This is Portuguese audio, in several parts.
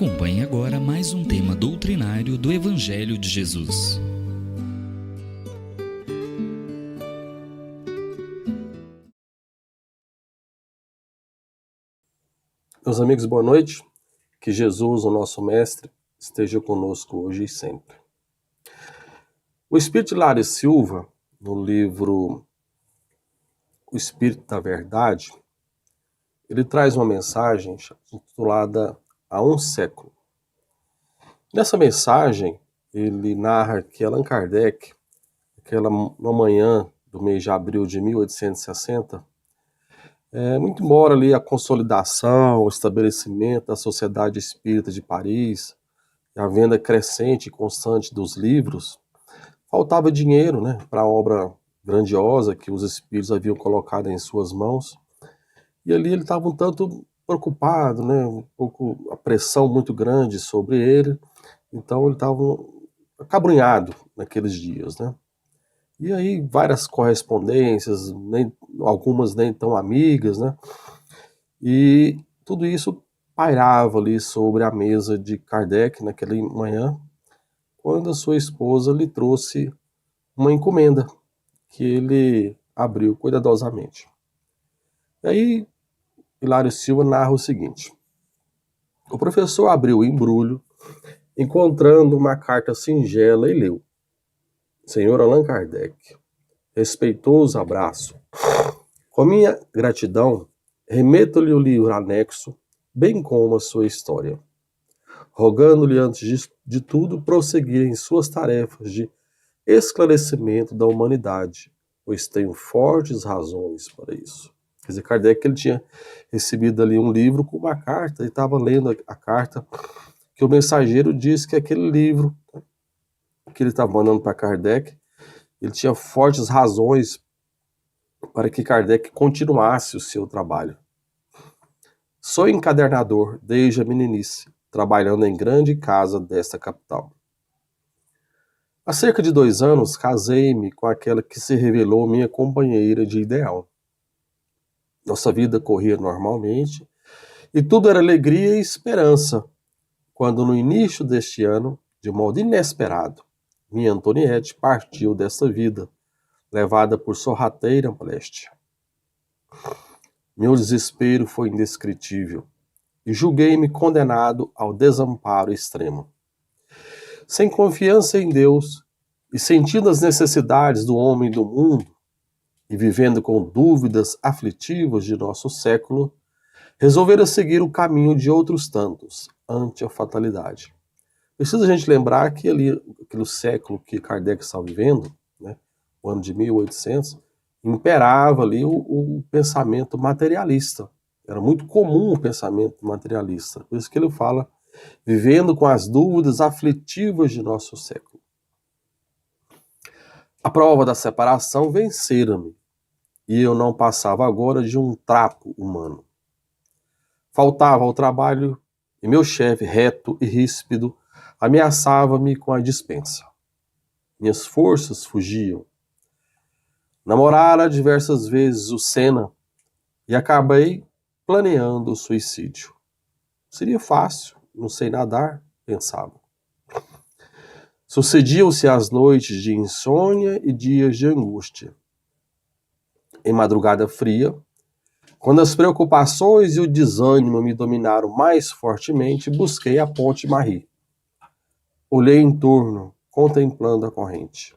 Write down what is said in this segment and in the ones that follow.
Acompanhe agora mais um tema doutrinário do Evangelho de Jesus. Meus amigos, boa noite. Que Jesus, o nosso Mestre, esteja conosco hoje e sempre. O Espírito Hilário Silva, no livro O Espírito da Verdade, ele traz uma mensagem intitulada Há um Século. Nessa mensagem, ele narra que Allan Kardec, uma manhã do mês de abril de 1860, muito embora ali a consolidação, o estabelecimento da Sociedade Espírita de Paris, a venda crescente e constante dos livros, faltava dinheiro, para a obra grandiosa que os espíritos haviam colocado em suas mãos. E ali ele estava um tanto preocupado, um pouco a pressão muito grande sobre ele. Então ele estava acabrunhado naqueles dias, E aí várias correspondências, algumas nem tão amigas, E tudo isso pairava ali sobre a mesa de Kardec naquela manhã, quando a sua esposa lhe trouxe uma encomenda que ele abriu cuidadosamente. E aí, Hilário Silva narra o seguinte: o professor abriu o embrulho, encontrando uma carta singela, e leu: Senhor Allan Kardec, respeitoso abraço. Com minha gratidão, remeto-lhe o livro anexo, bem como a sua história, rogando-lhe, antes de tudo, prosseguir em suas tarefas de esclarecimento da humanidade, pois tenho fortes razões para isso. Quer dizer, Kardec, ele tinha recebido ali um livro com uma carta, e estava lendo a carta, que o mensageiro disse que aquele livro que ele estava mandando para Kardec, ele tinha fortes razões para que Kardec continuasse o seu trabalho. Sou encadernador desde a meninice, trabalhando em grande casa desta capital. Há cerca de 2 anos, casei-me com aquela que se revelou minha companheira de ideal. Nossa vida corria normalmente, e tudo era alegria e esperança, quando no início deste ano, de modo inesperado, minha Antoniette partiu desta vida, levada por sorrateira moléstia. Meu desespero foi indescritível, e julguei-me condenado ao desamparo extremo. Sem confiança em Deus, e sentindo as necessidades do homem e do mundo, e vivendo com dúvidas aflitivas de nosso século, resolveram seguir o caminho de outros tantos, ante a fatalidade. Precisa a gente lembrar que ali, aquele século que Kardec estava vivendo, o ano de 1800, imperava ali o pensamento materialista. Era muito comum o pensamento materialista. Por isso que ele fala, vivendo com as dúvidas aflitivas de nosso século. A prova da separação vencera-me, e eu não passava agora de um trapo humano. Faltava ao trabalho, e meu chefe, reto e ríspido, ameaçava-me com a dispensa. Minhas forças fugiam. Namorara diversas vezes o Senna, e acabei planeando o suicídio. Seria fácil, não sei nadar, pensava. Sucediam-se as noites de insônia e dias de angústia. Em madrugada fria, quando as preocupações e o desânimo me dominaram mais fortemente, busquei a Ponte Marie. Olhei em torno, contemplando a corrente.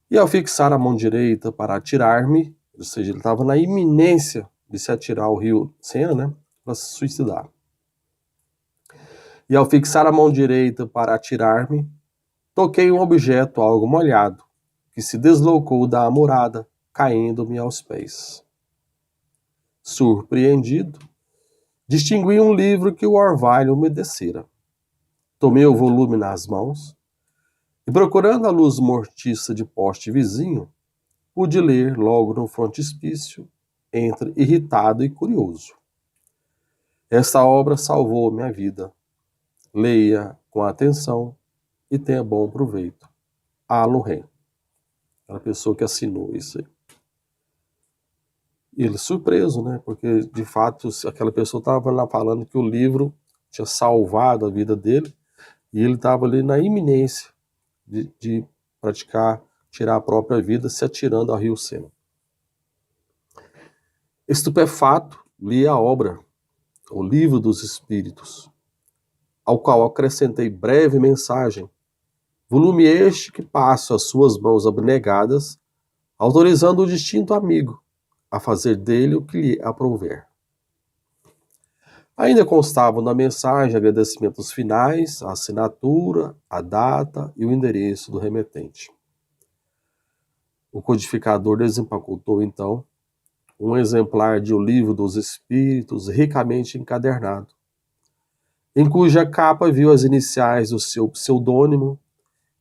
E ao fixar a mão direita para atirar-me, ou seja, ele estava na iminência de se atirar ao rio Sena, para se suicidar. E ao fixar a mão direita para atirar-me, toquei um objeto algo molhado, que se deslocou da amurada, caindo-me aos pés. Surpreendido, distingui um livro que o orvalho umedecera. Tomei o volume nas mãos e, procurando a luz mortiça de poste vizinho, pude ler logo no frontispício, entre irritado e curioso. Esta obra salvou minha vida. Leia com atenção e tenha bom proveito. A Lorraine. Aquela pessoa que assinou isso aí. E ele surpreso, porque de fato aquela pessoa estava lá falando que o livro tinha salvado a vida dele, e ele estava ali na iminência de praticar, tirar a própria vida, se atirando ao rio Sena. Estupefato, li a obra, o Livro dos Espíritos, ao qual acrescentei breve mensagem, volume este que passo às suas mãos abnegadas, autorizando o distinto amigo a fazer dele o que lhe aprouver. Ainda constavam na mensagem agradecimentos finais, a assinatura, a data e o endereço do remetente. O codificador desempacotou, então, um exemplar de O Livro dos Espíritos ricamente encadernado, em cuja capa viu as iniciais do seu pseudônimo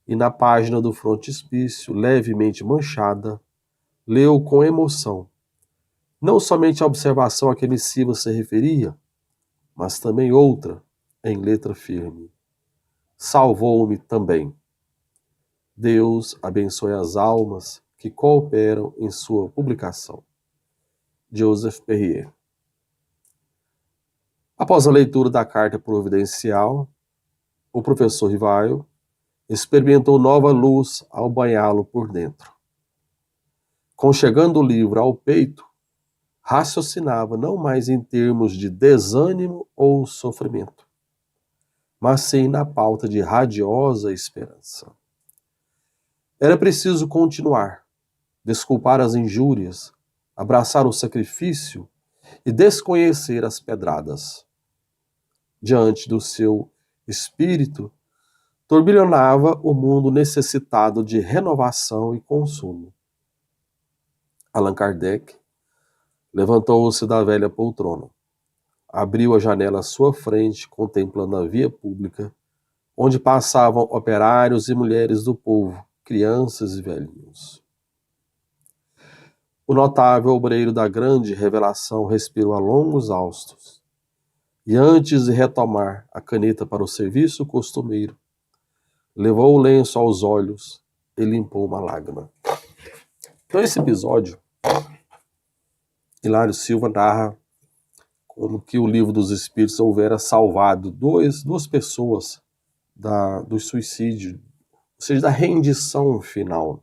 e na página do frontispício, levemente manchada, leu com emoção, não somente a observação a que a missiva se referia, mas também outra, em letra firme. Salvou-me também. Deus abençoe as almas que cooperam em sua publicação. Joseph Perrier. Após a leitura da carta providencial, o professor Rivaio experimentou nova luz ao banhá-lo por dentro. Conchegando o livro ao peito, raciocinava não mais em termos de desânimo ou sofrimento, mas sim na pauta de radiosa esperança. Era preciso continuar, desculpar as injúrias, abraçar o sacrifício e desconhecer as pedradas. Diante do seu espírito, turbilhonava o mundo necessitado de renovação e consumo. Allan Kardec levantou-se da velha poltrona, abriu a janela à sua frente, contemplando a via pública, onde passavam operários e mulheres do povo, crianças e velhinhos. O notável obreiro da grande revelação respirou a longos haustos, e antes de retomar a caneta para o serviço costumeiro, levou o lenço aos olhos e limpou uma lágrima. Então esse episódio, Hilário Silva narra como que o Livro dos Espíritos houvera salvado duas pessoas do suicídio, ou seja, da rendição final.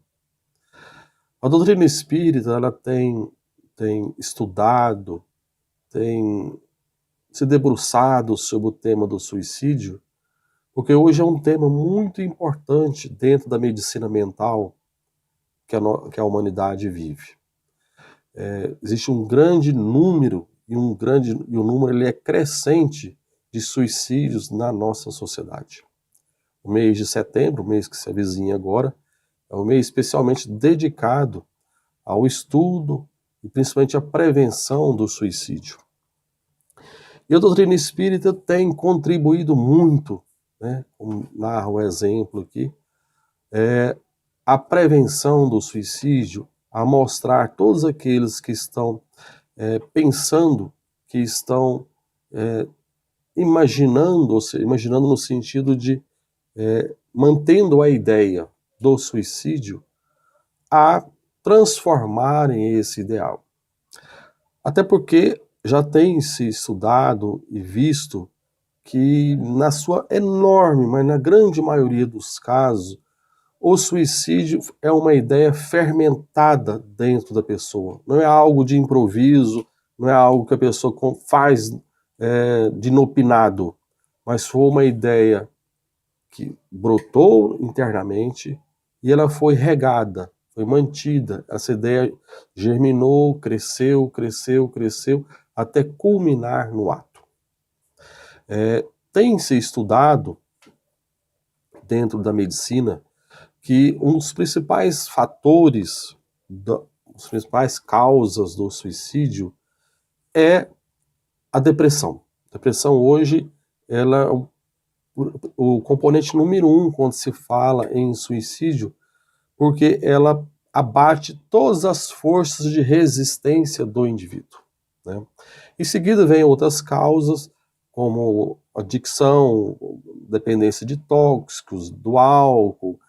A doutrina espírita, ela tem estudado, tem se debruçado sobre o tema do suicídio, porque hoje é um tema muito importante dentro da medicina mental que a humanidade vive. Existe um grande número, e o número ele é crescente de suicídios na nossa sociedade. O mês de setembro, o mês que se avizinha agora, é um mês especialmente dedicado ao estudo e principalmente à prevenção do suicídio. E a doutrina espírita tem contribuído muito, né, como narra o exemplo aqui, a prevenção do suicídio, a mostrar todos aqueles que estão pensando, que estão imaginando, ou seja, imaginando no sentido de mantendo a ideia do suicídio, a transformarem esse ideal. Até porque já tem se estudado e visto que na sua enorme, mas na grande maioria dos casos, o suicídio é uma ideia fermentada dentro da pessoa. Não é algo de improviso, não é algo que a pessoa faz de inopinado, mas foi uma ideia que brotou internamente e ela foi regada, foi mantida. Essa ideia germinou, cresceu, até culminar no ato. Tem se estudado, dentro da medicina, que um dos principais fatores, as principais causas do suicídio é a depressão. A depressão hoje, ela é o componente número 1 quando se fala em suicídio, porque ela abate todas as forças de resistência do indivíduo, né? Em seguida vem outras causas, como adicção, dependência de tóxicos, do álcool,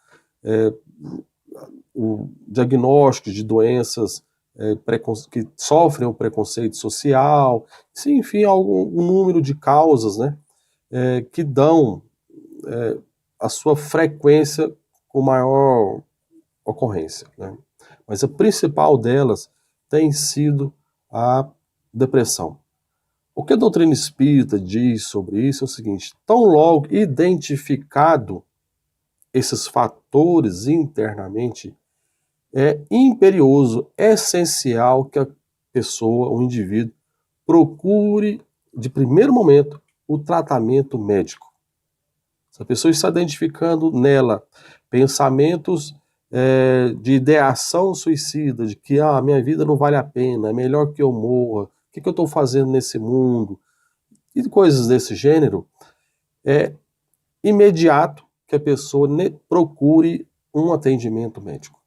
o diagnóstico de doenças que sofrem o preconceito social, enfim, um número de causas, né, que dão a sua frequência com maior ocorrência, né? Mas a principal delas tem sido a depressão. O que a doutrina espírita diz sobre isso é o seguinte: tão logo identificado esses fatores internamente, é imperioso, essencial que a pessoa, o indivíduo, procure, de primeiro momento, o tratamento médico. Se a pessoa está identificando nela pensamentos de ideação suicida, de que a minha vida não vale a pena, é melhor que eu morra, o que eu estou fazendo nesse mundo, e coisas desse gênero, é imediato que a pessoa procure um atendimento médico.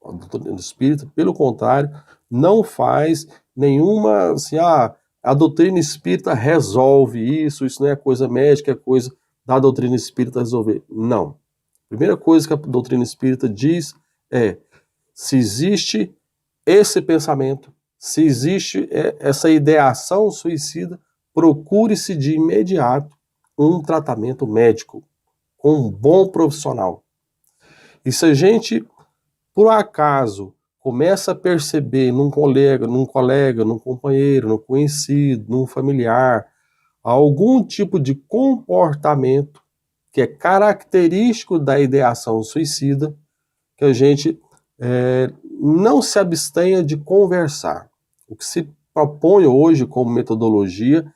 A doutrina espírita, pelo contrário, não faz nenhuma, assim, a doutrina espírita resolve isso não é coisa médica, é coisa da doutrina espírita resolver. Não. A primeira coisa que a doutrina espírita diz é: se existe esse pensamento, se existe essa ideação suicida, procure-se de imediato um tratamento médico com um bom profissional. E se a gente, por acaso, começa a perceber num colega, num companheiro, num conhecido, num familiar, algum tipo de comportamento que é característico da ideação suicida, que a gente não se abstenha de conversar. O que se propõe hoje como metodologia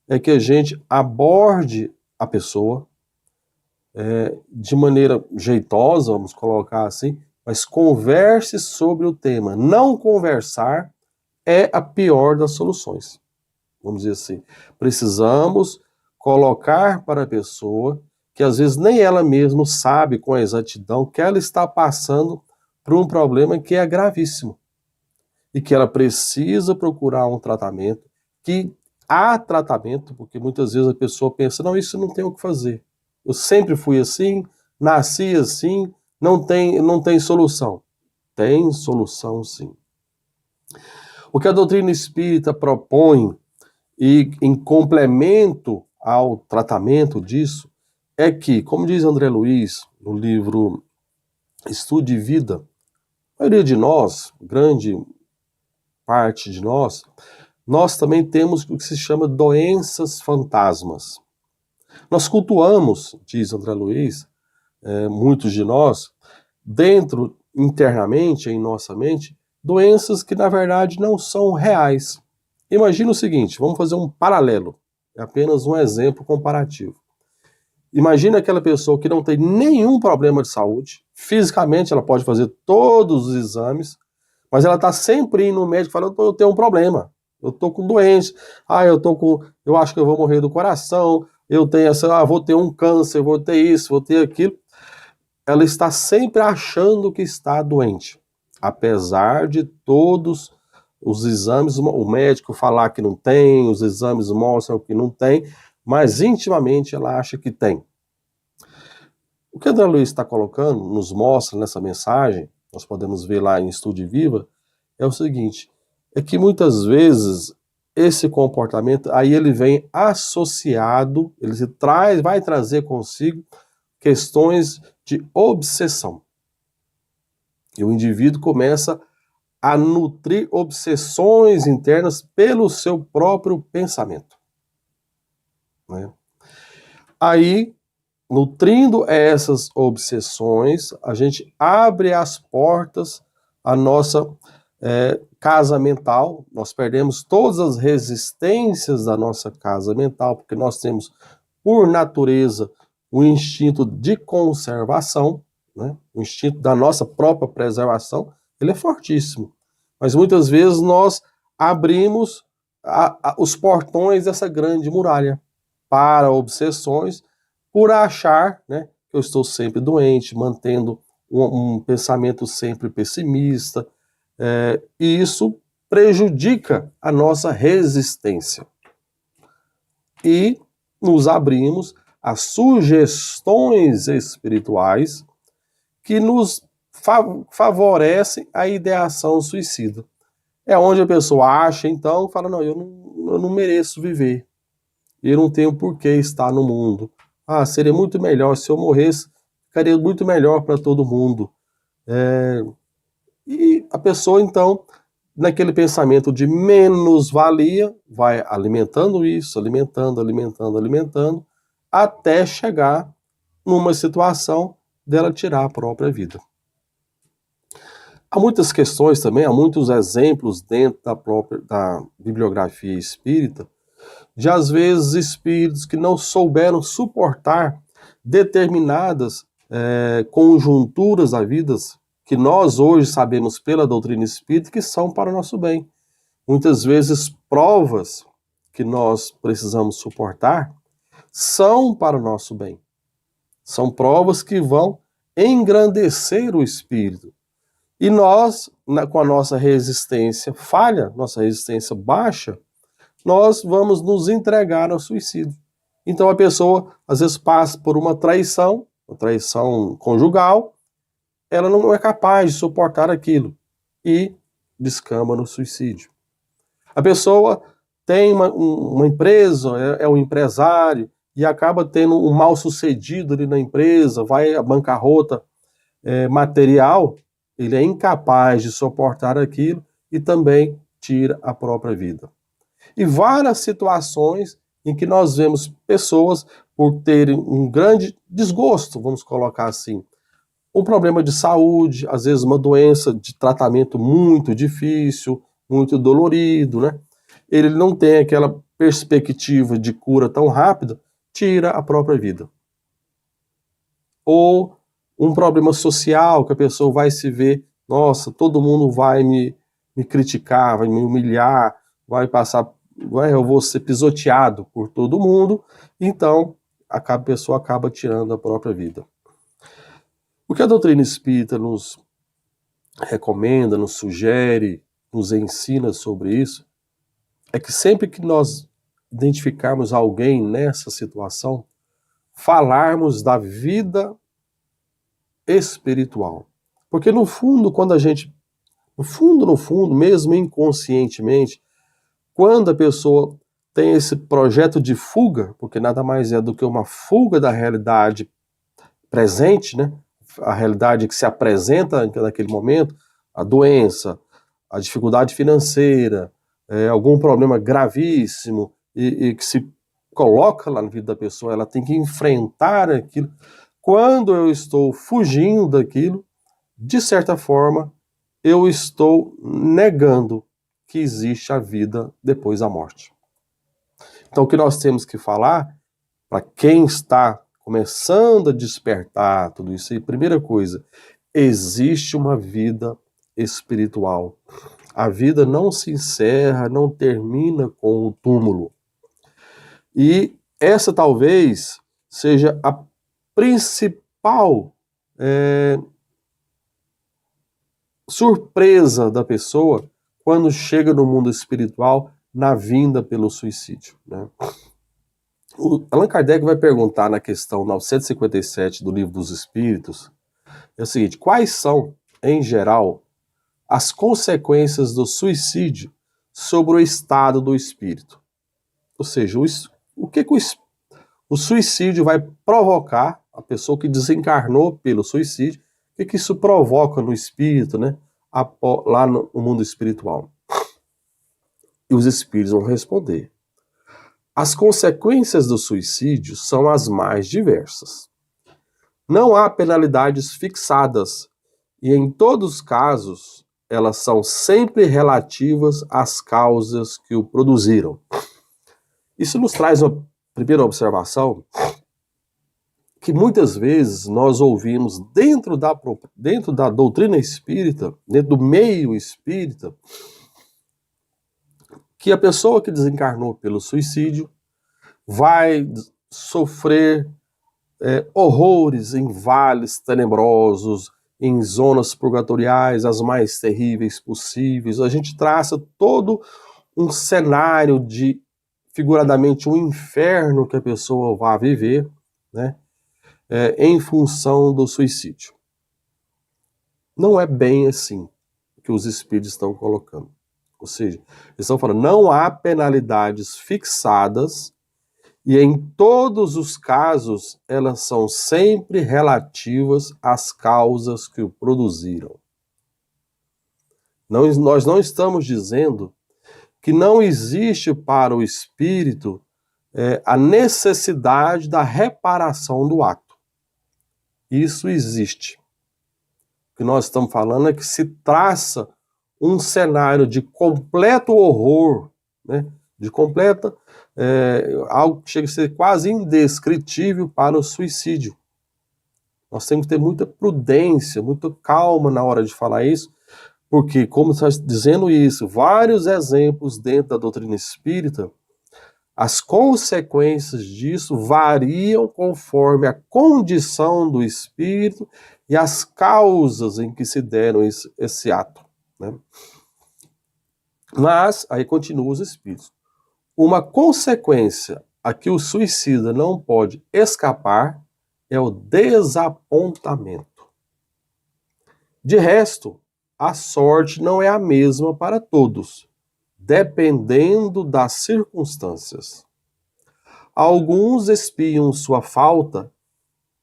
é que a gente aborde a pessoa de maneira jeitosa, vamos colocar assim, mas converse sobre o tema. Não conversar é a pior das soluções. Vamos dizer assim, precisamos colocar para a pessoa, que às vezes nem ela mesma sabe com exatidão, que ela está passando por um problema que é gravíssimo e que ela precisa procurar um tratamento, que há tratamento, porque muitas vezes a pessoa pensa, não, isso não tem o que fazer. Eu sempre fui assim, nasci assim, não tem solução. Tem solução, sim. O que a doutrina espírita propõe, e em complemento ao tratamento disso, é que, como diz André Luiz, no livro Estude Vida, a maioria de nós, grande parte de nós também temos o que se chama doenças fantasmas. Nós cultuamos, diz André Luiz, muitos de nós, dentro, internamente, em nossa mente, doenças que na verdade não são reais. Imagina o seguinte, vamos fazer um paralelo, é apenas um exemplo comparativo. Imagina aquela pessoa que não tem nenhum problema de saúde, fisicamente ela pode fazer todos os exames, mas ela está sempre indo no médico falando, eu tenho um problema, eu estou com doença, eu acho que eu vou morrer do coração, eu tenho vou ter um câncer, vou ter isso, vou ter aquilo. Ela está sempre achando que está doente, apesar de todos os exames, o médico falar que não tem, os exames mostram que não tem, mas intimamente ela acha que tem. O que André Luiz está colocando, nos mostra nessa mensagem, nós podemos ver lá em Estude Viva, é o seguinte, é que muitas vezes esse comportamento, aí ele vem associado, vai trazer consigo questões de obsessão. E o indivíduo começa a nutrir obsessões internas pelo seu próprio pensamento, né? Aí, nutrindo essas obsessões, a gente abre as portas à nossa casa mental, nós perdemos todas as resistências da nossa casa mental, porque nós temos, por natureza, o instinto de conservação, né? O instinto da nossa própria preservação, ele é fortíssimo. Mas muitas vezes nós abrimos os portões dessa grande muralha para obsessões, por achar, né, que eu estou sempre doente, mantendo um pensamento sempre pessimista, e isso prejudica a nossa resistência. E nos abrimos a sugestões espirituais que nos favorecem a ideação suicida. É onde a pessoa acha, então, fala, não, eu não mereço viver. e eu não tenho por que estar no mundo. Seria muito melhor se eu morresse, ficaria muito melhor para todo mundo. E a pessoa, então, naquele pensamento de menos-valia, vai alimentando isso, alimentando, até chegar numa situação dela tirar a própria vida. Há muitas questões também, há muitos exemplos dentro da bibliografia espírita, de às vezes espíritos que não souberam suportar determinadas conjunturas da vida que nós hoje sabemos pela doutrina espírita que são para o nosso bem. Muitas vezes provas que nós precisamos suportar são para o nosso bem. São provas que vão engrandecer o espírito. E nós, com a nossa resistência falha, nossa resistência baixa, nós vamos nos entregar ao suicídio. Então a pessoa, às vezes, passa por uma traição conjugal, ela não é capaz de suportar aquilo e descamba no suicídio. A pessoa tem uma empresa, é um empresário, e acaba tendo um mal-sucedido ali na empresa, vai à bancarrota material, ele é incapaz de suportar aquilo e também tira a própria vida. E várias situações em que nós vemos pessoas por terem um grande desgosto, vamos colocar assim, um problema de saúde, às vezes uma doença de tratamento muito difícil, muito dolorido, né? Ele não tem aquela perspectiva de cura tão rápida, tira a própria vida. Ou um problema social, que a pessoa vai se ver, nossa, todo mundo vai me criticar, vai me humilhar, eu vou ser pisoteado por todo mundo, então a pessoa acaba tirando a própria vida. O que a doutrina espírita nos recomenda, nos sugere, nos ensina sobre isso, é que sempre que nós identificarmos alguém nessa situação, falarmos da vida espiritual. Porque no fundo, quando a gente, no fundo, mesmo inconscientemente, quando a pessoa tem esse projeto de fuga, porque nada mais é do que uma fuga da realidade presente, né? A realidade que se apresenta naquele momento, a doença, a dificuldade financeira, algum problema gravíssimo e que se coloca lá na vida da pessoa, ela tem que enfrentar aquilo. Quando eu estou fugindo daquilo, de certa forma, eu estou negando que existe a vida depois da morte. Então, o que nós temos que falar, para quem está começando a despertar tudo isso aí, primeira coisa, existe uma vida espiritual. A vida não se encerra, não termina com o túmulo. E essa talvez seja a principal surpresa da pessoa quando chega no mundo espiritual na vinda pelo suicídio, né? O Allan Kardec vai perguntar na questão 957 do Livro dos Espíritos, é o seguinte: quais são, em geral, as consequências do suicídio sobre o estado do espírito? Ou seja, o que o suicídio vai provocar, a pessoa que desencarnou pelo suicídio, o que isso provoca no espírito, né, lá no mundo espiritual? E os espíritos vão responder: as consequências do suicídio são as mais diversas. Não há penalidades fixadas e, em todos os casos, elas são sempre relativas às causas que o produziram. Isso nos traz uma primeira observação, que muitas vezes nós ouvimos dentro da doutrina espírita, dentro do meio espírita, que a pessoa que desencarnou pelo suicídio vai sofrer horrores em vales tenebrosos, em zonas purgatoriais, as mais terríveis possíveis. A gente traça todo um cenário de, figuradamente, um inferno que a pessoa vai viver, né, em função do suicídio. Não é bem assim que os espíritos estão colocando. Ou seja, eles estão falando, não há penalidades fixadas E em todos os casos, elas são sempre relativas às causas que o produziram. Nós não estamos dizendo que não existe para o espírito a necessidade da reparação do ato. Isso existe. O que nós estamos falando é que se traça um cenário de completo horror, né? De completa, algo que chega a ser quase indescritível para o suicídio. Nós temos que ter muita prudência, muita calma na hora de falar isso, porque, como está dizendo isso, vários exemplos dentro da doutrina espírita, as consequências disso variam conforme a condição do espírito e as causas em que se deram esse ato, né? Mas, aí continua os espíritos, uma consequência a que o suicida não pode escapar é o desapontamento. De resto, a sorte não é a mesma para todos, dependendo das circunstâncias. Alguns expiam sua falta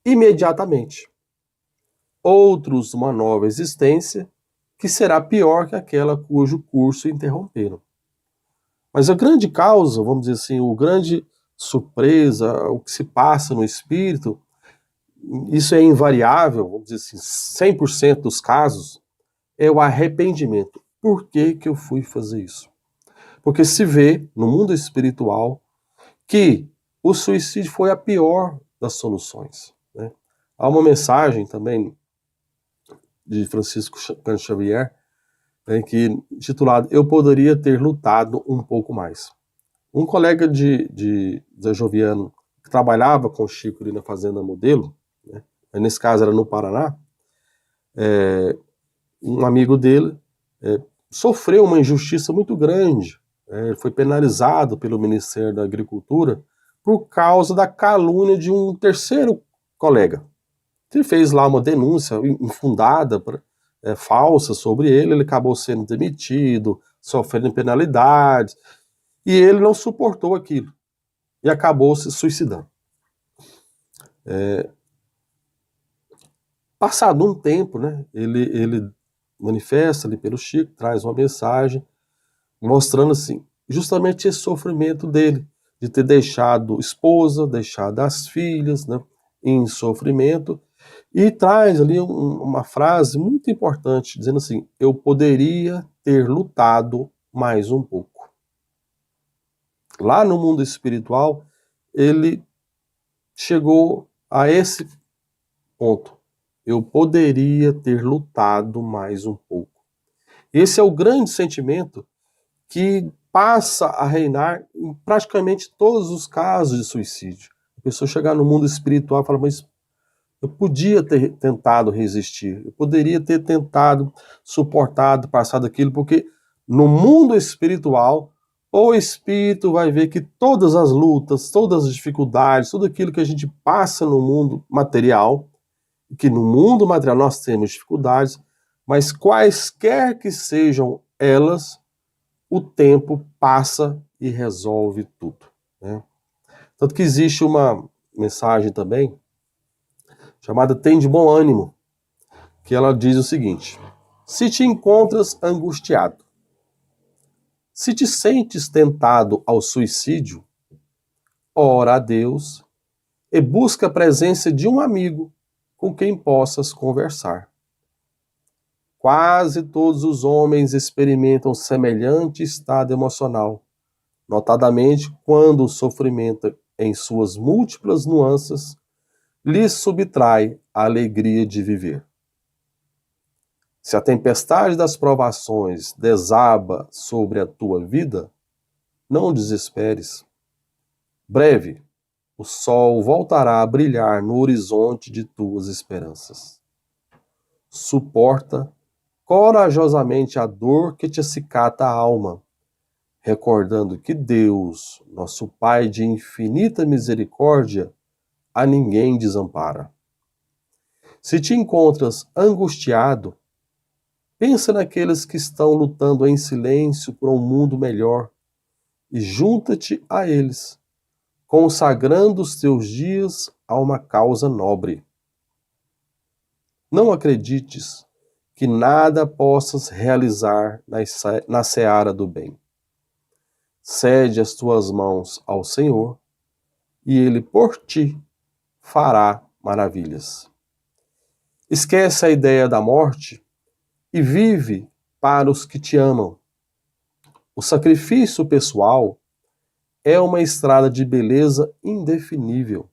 imediatamente, outros uma nova existência que será pior que aquela cujo curso interromperam. Mas a grande causa, vamos dizer assim, o grande surpresa, o que se passa no espírito, isso é invariável, vamos dizer assim, 100% dos casos, é o arrependimento. Por que que eu fui fazer isso? Porque se vê, no mundo espiritual, que o suicídio foi a pior das soluções, né? Há uma mensagem também de Francisco Cândido Xavier, que intitulado Eu Poderia Ter Lutado um Pouco Mais. Um colega de Joviano, que trabalhava com o Chico ali na Fazenda Modelo, né, nesse caso era no Paraná, um amigo dele sofreu uma injustiça muito grande. Ele foi penalizado pelo Ministério da Agricultura por causa da calúnia de um terceiro colega. Ele fez lá uma denúncia infundada, falsa sobre ele acabou sendo demitido, sofrendo penalidades, e ele não suportou aquilo, e acabou se suicidando. Passado um tempo, né, ele manifesta ali pelo Chico, traz uma mensagem, mostrando assim, justamente esse sofrimento dele, de ter deixado esposa, deixado as filhas, né, em sofrimento, e traz ali uma frase muito importante, dizendo assim, eu poderia ter lutado mais um pouco. Lá no mundo espiritual, ele chegou a esse ponto. Eu poderia ter lutado mais um pouco. Esse é o grande sentimento que passa a reinar em praticamente todos os casos de suicídio. A pessoa chegar no mundo espiritual e falar, mas eu podia ter tentado resistir, eu poderia ter tentado, suportado, passado aquilo, porque no mundo espiritual, o espírito vai ver que todas as lutas, todas as dificuldades, tudo aquilo que a gente passa no mundo material, que no mundo material nós temos dificuldades, mas quaisquer que sejam elas, o tempo passa e resolve tudo, né? Tanto que existe uma mensagem também, chamada Tem de Bom Ânimo, que ela diz o seguinte, se te encontras angustiado, se te sentes tentado ao suicídio, ora a Deus e busca a presença de um amigo com quem possas conversar. Quase todos os homens experimentam semelhante estado emocional, notadamente quando o sofrimento, em suas múltiplas nuances, lhes subtrai a alegria de viver. Se a tempestade das provações desaba sobre a tua vida, não desesperes. Breve, o sol voltará a brilhar no horizonte de tuas esperanças. Suporta corajosamente a dor que te acicata a alma, recordando que Deus, nosso Pai de infinita misericórdia, a ninguém desampara. Se te encontras angustiado, pensa naqueles que estão lutando em silêncio por um mundo melhor e junta-te a eles, consagrando os teus dias a uma causa nobre. Não acredites que nada possas realizar na seara do bem. Cede as tuas mãos ao Senhor, e Ele por ti fará maravilhas. Esquece a ideia da morte e vive para os que te amam. O sacrifício pessoal é uma estrada de beleza indefinível.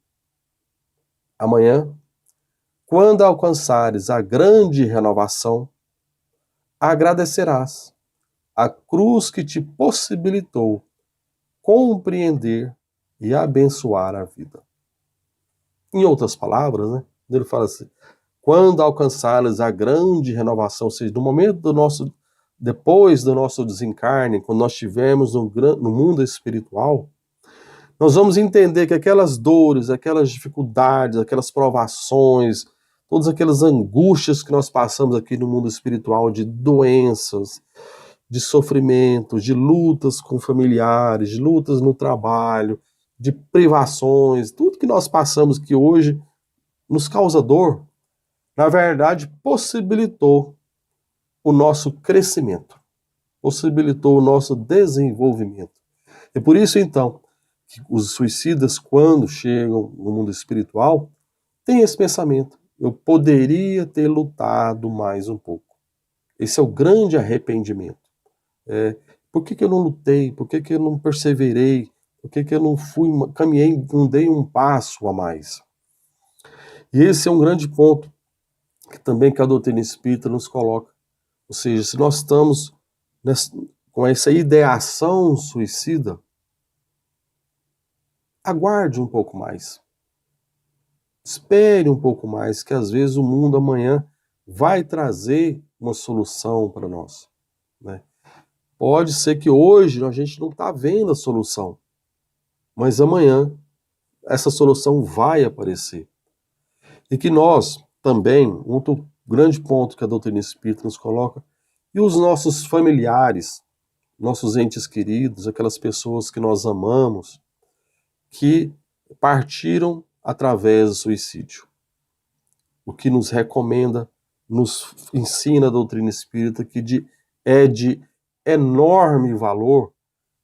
Amanhã, quando alcançares a grande renovação, agradecerás a cruz que te possibilitou compreender e abençoar a vida. Em outras palavras, né, ele fala assim, quando alcançares a grande renovação, ou seja, no momento depois do nosso desencarne, quando nós estivermos no mundo espiritual, nós vamos entender que aquelas dores, aquelas dificuldades, aquelas provações, todas aquelas angústias que nós passamos aqui no mundo espiritual, de doenças, de sofrimentos, de lutas com familiares, de lutas no trabalho, de privações, tudo que nós passamos que hoje nos causa dor, na verdade possibilitou o nosso crescimento, possibilitou o nosso desenvolvimento. E por isso, então, que os suicidas, quando chegam no mundo espiritual, têm esse pensamento, eu poderia ter lutado mais um pouco. Esse é o grande arrependimento. Por que eu não lutei? Por que eu não perseverei? Por que eu não caminhei, não dei um passo a mais? E esse é um grande ponto que também que a doutrina espírita nos coloca. Ou seja, se nós estamos com essa ideação suicida, aguarde um pouco mais. Espere um pouco mais, que às vezes o mundo amanhã vai trazer uma solução para nós, né? Pode ser que hoje a gente não está vendo a solução, mas amanhã essa solução vai aparecer. E que nós também, um outro grande ponto que a doutrina espírita nos coloca, e os nossos familiares, nossos entes queridos, aquelas pessoas que nós amamos, que partiram através do suicídio. O que nos recomenda, nos ensina a doutrina espírita que é de enorme valor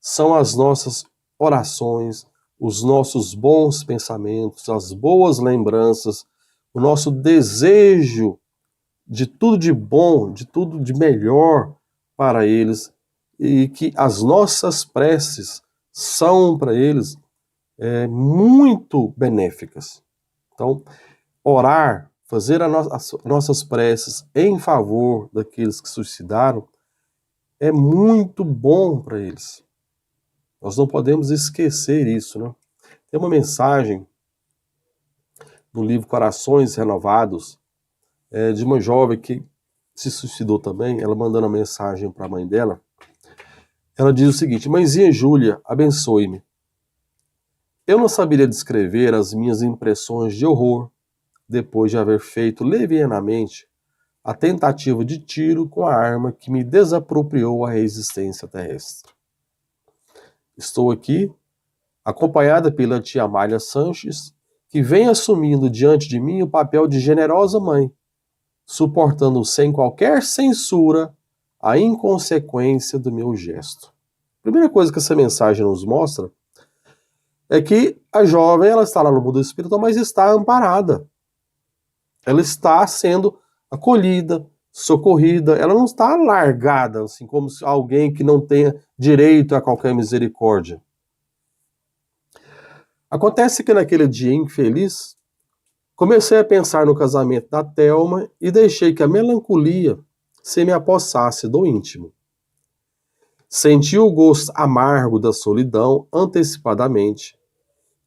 são as nossas orações, os nossos bons pensamentos, as boas lembranças, o nosso desejo de tudo de bom, de tudo de melhor para eles, e que as nossas preces são para eles muito benéficas. Então, orar, fazer as nossas preces em favor daqueles que suicidaram é muito bom para eles. Nós não podemos esquecer isso, né? Tem uma mensagem no livro Corações Renovados, de uma jovem que se suicidou também, ela mandando uma mensagem para a mãe dela. Ela diz o seguinte: mãezinha Júlia, abençoe-me. Eu não saberia descrever as minhas impressões de horror depois de haver feito levianamente a tentativa de tiro com a arma que me desapropriou a existência terrestre. Estou aqui, acompanhada pela tia Amália Sanches, que vem assumindo diante de mim o papel de generosa mãe, suportando sem qualquer censura a inconsequência do meu gesto. A primeira coisa que essa mensagem nos mostra é que a jovem ela está lá no mundo espiritual, mas está amparada. Ela está sendo acolhida, socorrida, ela não está largada, assim, como alguém que não tenha direito a qualquer misericórdia. Acontece que naquele dia infeliz, comecei a pensar no casamento da Thelma e deixei que a melancolia se me apossasse do íntimo. Senti o gosto amargo da solidão antecipadamente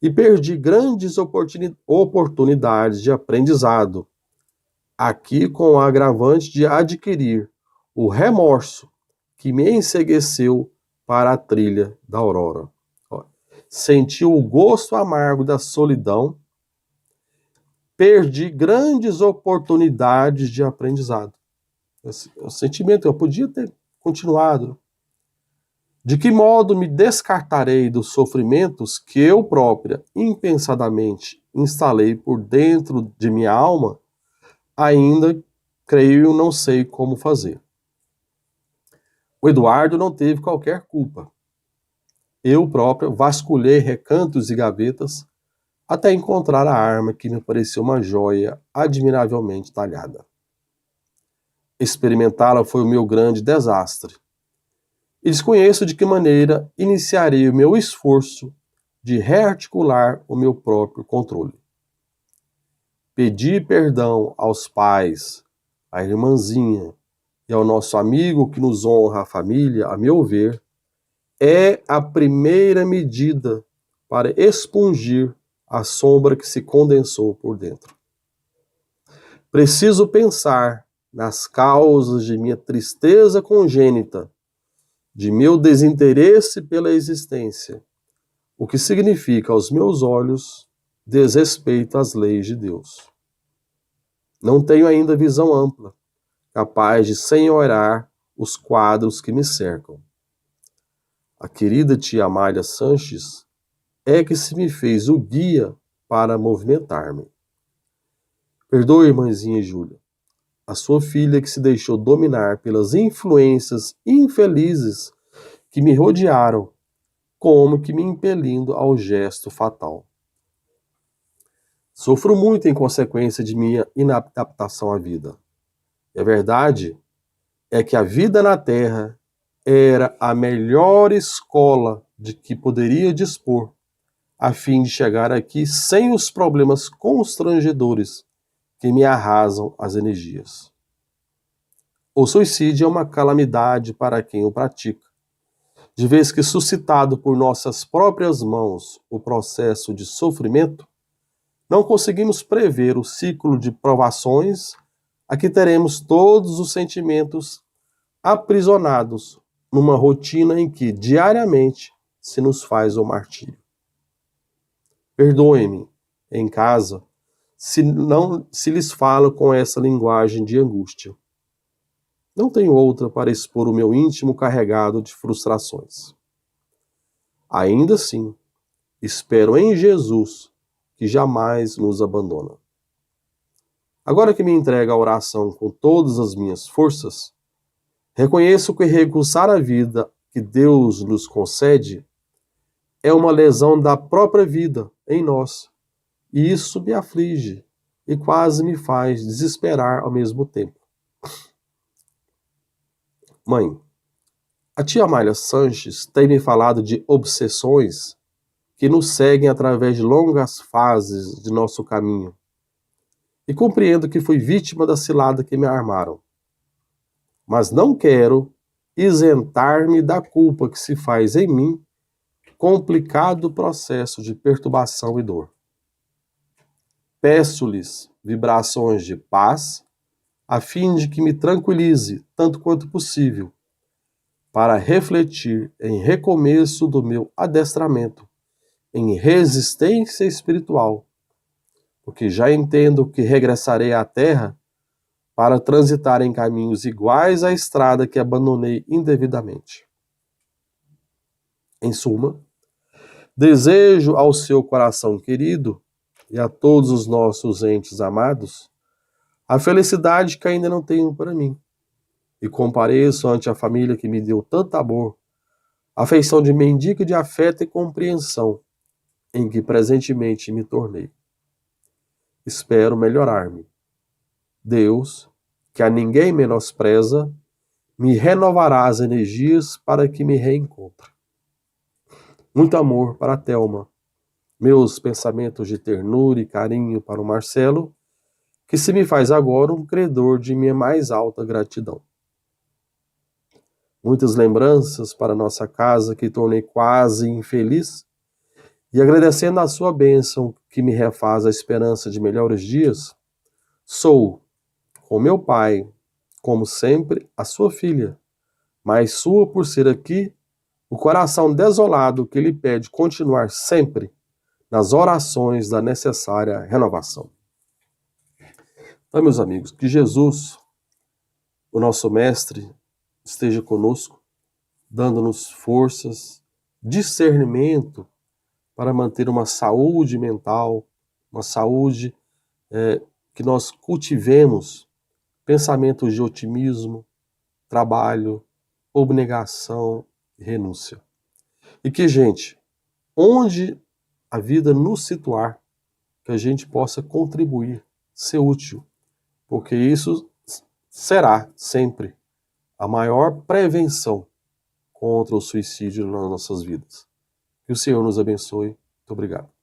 e perdi grandes oportunidades de aprendizado, aqui com o agravante de adquirir o remorso que me encegueceu para a trilha da aurora. Senti o gosto amargo da solidão, perdi grandes oportunidades de aprendizado. O sentimento, eu podia ter continuado. De que modo me descartarei dos sofrimentos que eu própria, impensadamente, instalei por dentro de minha alma? Ainda creio não sei como fazer. O Eduardo não teve qualquer culpa. Eu própria vasculhei recantos e gavetas até encontrar a arma que me pareceu uma joia admiravelmente talhada. Experimentá-la foi o meu grande desastre. E desconheço de que maneira iniciarei o meu esforço de rearticular o meu próprio controle. Pedir perdão aos pais, à irmãzinha e ao nosso amigo que nos honra a família, a meu ver, é a primeira medida para expungir a sombra que se condensou por dentro. Preciso pensar nas causas de minha tristeza congênita, de meu desinteresse pela existência, o que significa aos meus olhos desrespeito às leis de Deus. Não tenho ainda visão ampla, capaz de senhorar os quadros que me cercam. A querida tia Amália Sanches é que se me fez o guia para movimentar-me. Perdoe, irmãzinha Júlia, a sua filha que se deixou dominar pelas influências infelizes que me rodearam, como que me impelindo ao gesto fatal. Sofro muito em consequência de minha inadaptação à vida. E a verdade é que a vida na Terra era a melhor escola de que poderia dispor, a fim de chegar aqui sem os problemas constrangedores que me arrasam as energias. O suicídio é uma calamidade para quem o pratica, de vez que suscitado por nossas próprias mãos o processo de sofrimento, não conseguimos prever o ciclo de provações a que teremos todos os sentimentos aprisionados numa rotina em que diariamente se nos faz o martírio. Perdoem-me, em casa, se lhes falo com essa linguagem de angústia. Não tenho outra para expor o meu íntimo carregado de frustrações. Ainda assim, espero em Jesus, que jamais nos abandona. Agora que me entrego à oração com todas as minhas forças, reconheço que recusar a vida que Deus nos concede é uma lesão da própria vida em nós, e isso me aflige e quase me faz desesperar ao mesmo tempo. Mãe, a tia Amália Sanches tem me falado de obsessões que nos seguem através de longas fases de nosso caminho. E compreendo que fui vítima da cilada que me armaram. Mas não quero isentar-me da culpa que se faz em mim complicado processo de perturbação e dor. Peço-lhes vibrações de paz, a fim de que me tranquilize tanto quanto possível, para refletir em recomeço do meu adestramento, em resistência espiritual, porque já entendo que regressarei à Terra para transitar em caminhos iguais à estrada que abandonei indevidamente. Em suma, desejo ao seu coração querido e a todos os nossos entes amados a felicidade que ainda não tenho para mim, e compareço ante a família que me deu tanto amor, afeição de mendigo de afeto e compreensão, em que presentemente me tornei. Espero melhorar-me. Deus, que a ninguém menospreza, me renovará as energias para que me reencontre. Muito amor para a Thelma, meus pensamentos de ternura e carinho para o Marcelo, que se me faz agora um credor de minha mais alta gratidão. Muitas lembranças para nossa casa que tornei quase infeliz, e agradecendo a sua bênção que me refaz a esperança de melhores dias, sou, com meu pai, como sempre, a sua filha, mas sua por ser aqui, o coração desolado que lhe pede continuar sempre nas orações da necessária renovação. Então, meus amigos, que Jesus, o nosso Mestre, esteja conosco, dando-nos forças, discernimento para manter uma saúde mental, uma saúde que nós cultivemos pensamentos de otimismo, trabalho, abnegação e renúncia. E que, gente, onde a vida nos situar, que a gente possa contribuir, ser útil, porque isso será sempre a maior prevenção contra o suicídio nas nossas vidas. Que o Senhor nos abençoe. Muito obrigado.